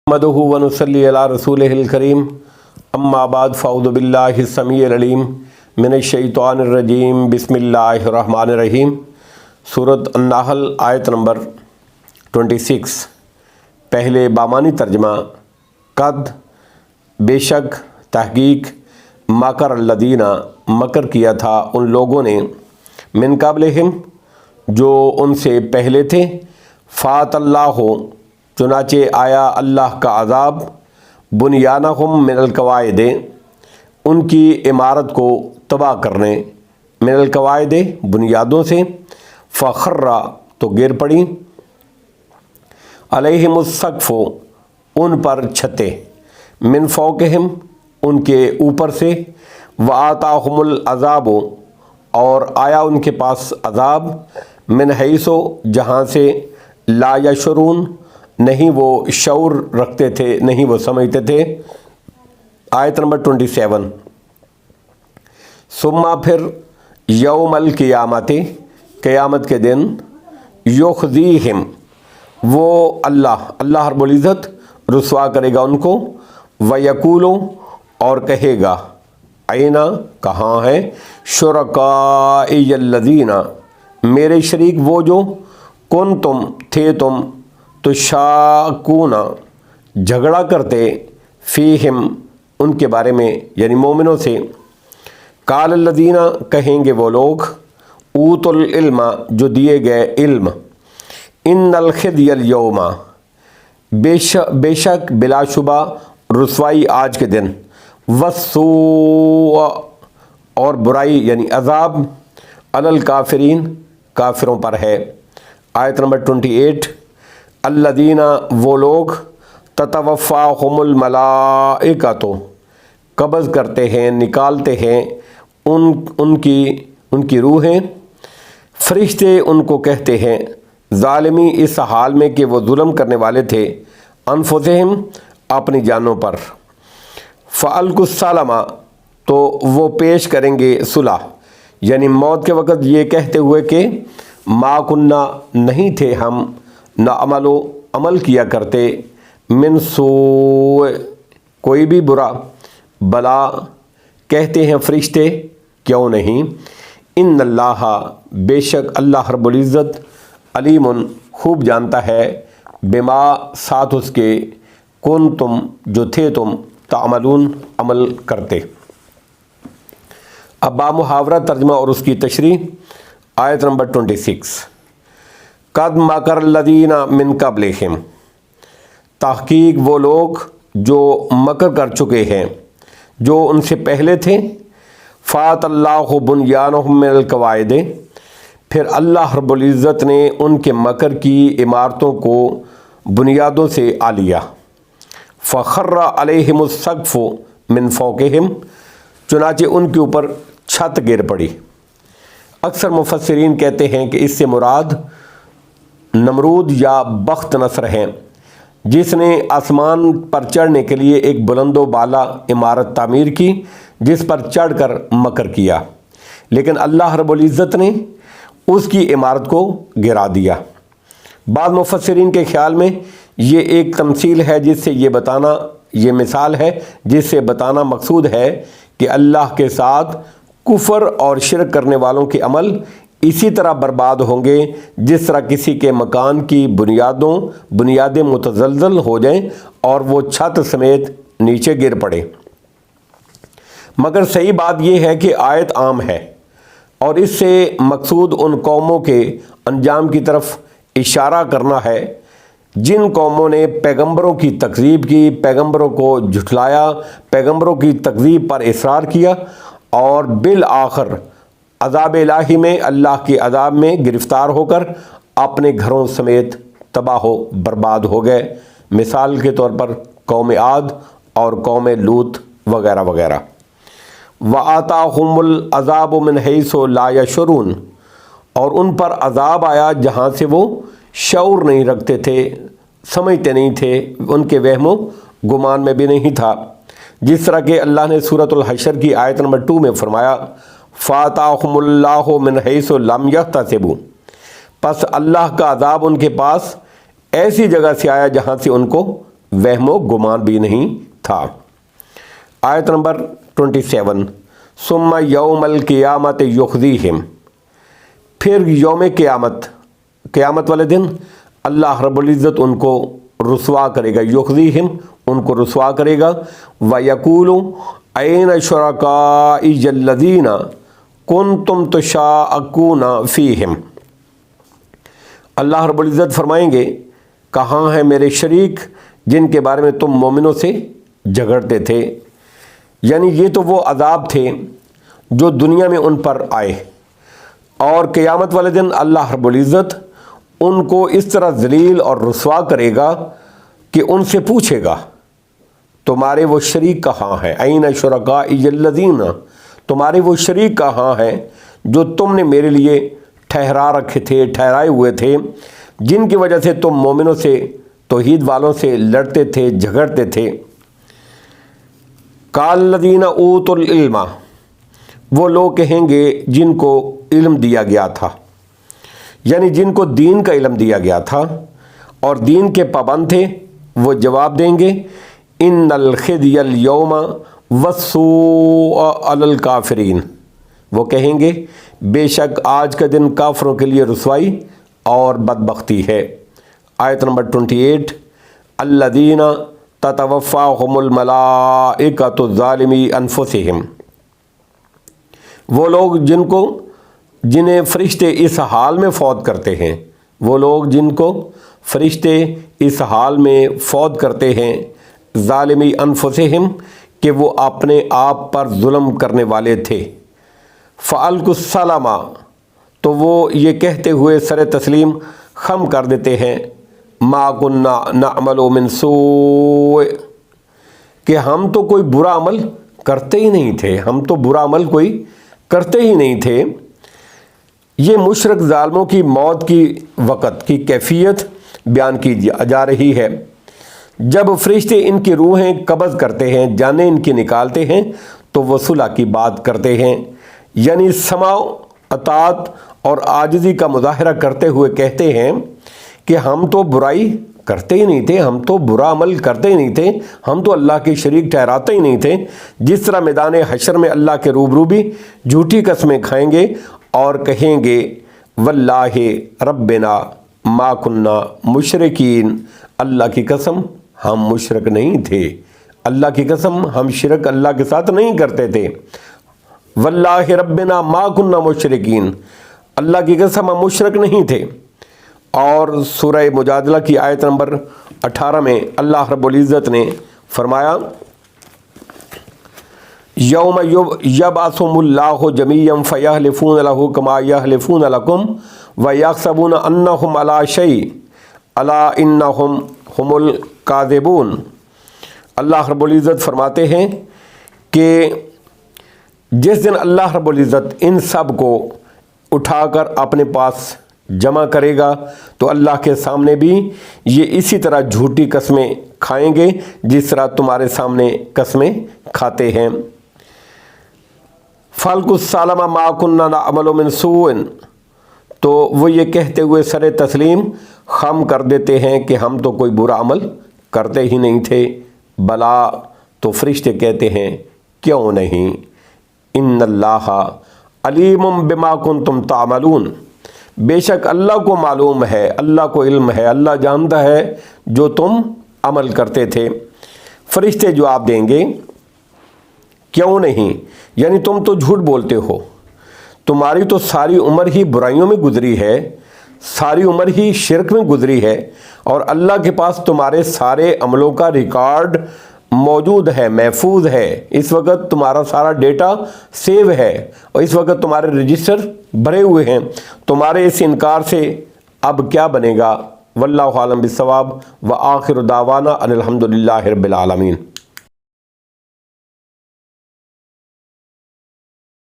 नहमदुहु व नुसल्ली अला रसूलिहिल करीम अम्मा बाद फ़अऊज़ु बिल्लाहि समीइल अलीम मिनश शैतानिर रजीम बिस्मिल्लाहिर रहमानिर रहीम। सूरत अन्नाहल आयत नंबर 26। पहले बामानी तर्जमा। कद बेशक तहकीक मकर अल्लदीना मकर किया था उन लोगों ने मिन क़ब्लिहिम जो उनसे पहले थे। फ़ातल्लाहु चुनाचे आया अल्लाह का अज़ाब बुनियानहुम मिनल कवायद उनकी इमारत को तबाह करने मिनल कवायद बुनियादों से। फ़खर्रा तो गिर पड़ी अलैहिमुस्सक़्फ़ उन पर छतें मिन फ़ौक़िहिम उनके ऊपर से। व आताहुमुल अज़ाब और आया उनके पास अज़ाब मिन हैसो जहाँ से ला यशरून नहीं वो शऊर रखते थे, नहीं वो समझते थे। आयत नंबर 27। सुम्मा फिर यौमल क़ियामति क़यामत के दिन युख़ज़ीहिम वो अल्लाह रब्बुल इज़्ज़त रुसवा करेगा उनको। वयक़ूलु और कहेगा ऐना कहाँ है शुरकाइयल्लज़ीना मेरे शरीक वो जो कुन तुम थे तुम तुशाकूना झगड़ा करते फ़ीहिम उनके बारे में यानी मोमिनों से। कालल्लज़ीना कहेंगे वो लोग ऊतुल इल्मा जो दिए गए इल्म इन्नल ख़िज़्यल यौमा बेशक बिलाशुबा रुसवाई आज के दिन। वस्सूअ और बुराई यानी अज़ाब अलल काफ़िरीन काफिरों पर है। आयत नंबर 28। अल्लदीना वो लोग ततवफ़ाहुमुल मलाइकातु कब्ज़ करते हैं निकालते हैं उनकी रूहें फ़रिश्ते उनको कहते हैं ज़ालिमी इस हाल में कि वो जुल्म करने वाले थे अनफुसिहिम अपनी जानों पर। फ़अल्कुस्सलामा तो वो पेश करेंगे सुलह यानी मौत के वक़्त ये कहते हुए कि मा कुन्ना नहीं थे हम न अमल किया करते मिन सूअ कोई भी बुरा। बला कहते हैं फ़रिश्ते क्यों नहीं। इन्नल्लाह बेशक अल्लाह रब्बुल इज़्ज़त अलीमुन खूब जानता है बिमा साथ उसके कुन तुम जो थे तुम तामलून अमल करते। अब बामुहावरा तर्जमा और उसकी तशरीह। आयत नंबर 26। कद मकर लदीना मिन क़ब्लिहिम तहकीक वो लोग जो मकर कर चुके हैं जो उनसे पहले थे। फ़ातल्लाहु बुनियानहुम मिनल क़वायद फिर अल्लाह रब्बुल इज़्ज़त ने उनके मकर की इमारतों को बुनियादों से आ लिया। फ़खर्रा अलैहिमुस्सक़्फ़ु मिन फ़ौक़िहिम चुनाचे उनके ऊपर छत गिर पड़ी। अक्सर मुफस्सिरीन कहते हैं कि इससे मुराद नमरूद या बख्त नसर हैं जिसने आसमान पर चढ़ने के लिए एक बुलंदो बाला इमारत तामीर की जिस पर चढ़कर मकर किया, लेकिन अल्लाह रब्बुल इज़्ज़त ने उसकी इमारत को गिरा दिया। बाद मुफस्सिरीन के ख्याल में ये एक तमसील है जिससे ये मिसाल है जिससे बताना मकसूद है कि अल्लाह के साथ कुफ़र और शिरक करने वालों के अमल इसी तरह बर्बाद होंगे जिस तरह किसी के मकान की बुनियादें मुतज़ल्ज़ल हो जाएं और वो छत समेत नीचे गिर पड़े। मगर सही बात यह है कि आयत आम है और इससे मकसूद उन कौमों के अंजाम की तरफ इशारा करना है जिन कौमों ने पैगंबरों की तकज़ीब की, पैगंबरों को झुठलाया, पैगंबरों की तकज़ीब पर इसरार किया और बिल आखिर अज़ाब इलाही में अल्लाह के अज़ाब में गिरफ़्तार होकर अपने घरों समेत तबाह बर्बाद हो गए। मिसाल के तौर पर कौम आद और कौम लूत वगैरह वगैरह। व आताहुमुल अज़ाबु मिन हैसु ला यशुरून और उन पर अज़ाब आया जहाँ से वो शऊर नहीं रखते थे, समझते नहीं थे, उनके वहमो गुमान में भी नहीं था। जिस तरह के अल्लाह ने सूरतुल हशर की आयत नंबर 2 में फरमाया फ़ाताहुमुल्लाहु मिन हैसु लम यहतसिबू पस अल्लाह का अज़ाब उनके पास ऐसी जगह से आया जहाँ से उनको वहम व गुमान भी नहीं था। आयत नंबर 27, सुम्मा यौमल क़ियामत युख़ज़ीहिम, फिर यौम क़यामत वाले दिन अल्लाह रब्बुल इज़्ज़त उनको रुसवा करेगा, युख़ज़ीहिम उनको रुसवा करेगा। व यक़ूलु ऐन शुरकाई अल्लज़ीना कुन्तुम तुशाअक़ूना फ़ीहिम, अल्लाह रब्बुल इज़्ज़त फरमाएंगे कहाँ हैं मेरे शरीक जिनके बारे में तुम मोमिनों से झगड़ते थे। यानी ये तो वो अज़ाब थे जो दुनिया में उन पर आए, और क़यामत वाले दिन अल्लाह रब्बुल इज़्ज़त उनको इस तरह ज़लील और रुसवा करेगा कि उनसे पूछेगा तुम्हारे वो शरीक कहाँ हैं, ऐन शुरकाई अल्लज़ीना, तुम्हारे वो शरीक कहाँ हैं जो तुमने मेरे लिए ठहरा रखे थे, ठहराए हुए थे, जिनकी वजह से तुम मोमिनों से, तौहीद वालों से लड़ते थे, झगड़ते थे। काल्लज़ीना ऊतुल इल्मा, वो लोग कहेंगे जिनको इल्म दिया गया था, यानी जिनको दीन का इल्म दिया गया था और दीन के पाबंद थे, वो जवाब देंगे इन्नल खिज़्यल यौमा वस्सूअ अलल काफिरीन, वो कहेंगे बेशक आज का दिन काफिरों के लिए रुसवाई और बदबख्ती है। आयत नंबर 28, अल्लज़ीना ततवफ़्फ़ाहुमुल मलाइकतु ज़ालिमी अनफुसिहिम, वो लोग जिन्हें फ़रिश्ते इस हाल में फ़ौत करते हैं, वो लोग जिनको फ़रिश्ते इस हाल में फ़ौत करते हैं, ज़ालिमी अनफुसिहिम, कि वो अपने आप पर जुल्म करने वाले थे। फ़अल्कुस्सलामा, तो वो ये कहते हुए सर तस्लीम खम कर देते हैं, मा कुन्ना नअमलु मिन सूअ, कि हम तो कोई बुरा अमल करते ही नहीं थे, हम तो बुरा अमल कोई करते ही नहीं थे। ये मुशरिक ज़ालिमों की मौत की वक़्त की कैफियत बयान की जा रही है। जब फरिश्ते इनकी रूहें कब्ज़ करते हैं, जानें इनकी निकालते हैं, तो वो सुलह की बात करते हैं, यानी समाओ अतात और आजिज़ी का मुज़ाहरा करते हुए कहते हैं कि हम तो बुराई करते ही नहीं थे, हम तो बुरा अमल करते ही नहीं थे, हम तो अल्लाह के शरीक ठहराते ही नहीं थे। जिस तरह मैदान हशर में अल्लाह के रूबरू भी झूठी कस्में खाएंगे और कहेंगे वल्लाहि रब्बिना मा कुन्ना मुशरिकीन, अल्लाह की कसम हम मुशरक नहीं थे, अल्लाह की कसम हम शिरक अल्लाह के साथ नहीं करते थे। वल्लाहि रब्बिना मा कुन्ना मुशरिकीन, अल्लाह की कसम हम मुशरक नहीं थे। और सूरह मुजादला की आयत नंबर 18 में अल्लाह रब्बुल इज़्ज़त ने फरमाया यौम यबअसुहुमुल्लाहु जमीअन फयहलिफून लहू कमा यहलिफून लकुम व यहसबून अन्नहुम अला शै अला इन्नहुम हुमुल काज़िबून। अल्लाह रब्बुल इज़्ज़त फरमाते हैं कि जिस दिन अल्लाह रब्बुल इज़्ज़त इन सब को उठाकर अपने पास जमा करेगा तो अल्लाह के सामने भी ये इसी तरह झूठी कस्में खाएंगे जिस तरह तुम्हारे सामने कस्में खाते हैं। फ़ल्कुस्सलामा मा कुन्ना नअमलु मिन सूअन, तो वो ये कहते हुए सर तस्लीम खम कर देते हैं कि हम तो कोई बुरा अमल करते ही नहीं थे। बला, तो फरिश्ते कहते हैं क्यों नहीं, इन्नल्लाह अलीमुम बिमा कुन्तुम तामलून, बेशक अल्लाह को मालूम है, अल्लाह को इल्म है, अल्लाह जानता है जो तुम अमल करते थे। फरिश्ते जवाब देंगे क्यों नहीं, यानी तुम तो झूठ बोलते हो, तुम्हारी तो सारी उम्र ही बुराइयों में गुजरी है, सारी उम्र ही शिरक में गुजरी है, और अल्लाह के पास तुम्हारे सारे अमलों का रिकॉर्ड मौजूद है, महफूज है। इस वक्त तुम्हारा सारा डेटा सेव है और इस वक्त तुम्हारे रजिस्टर भरे हुए हैं। तुम्हारे इस इनकार से अब क्या बनेगा। वल्लाहु आलम बिस्सवाब व आखिर दावाना अनिल हम्दुलिल्लाहि रब्बिल आलमीन।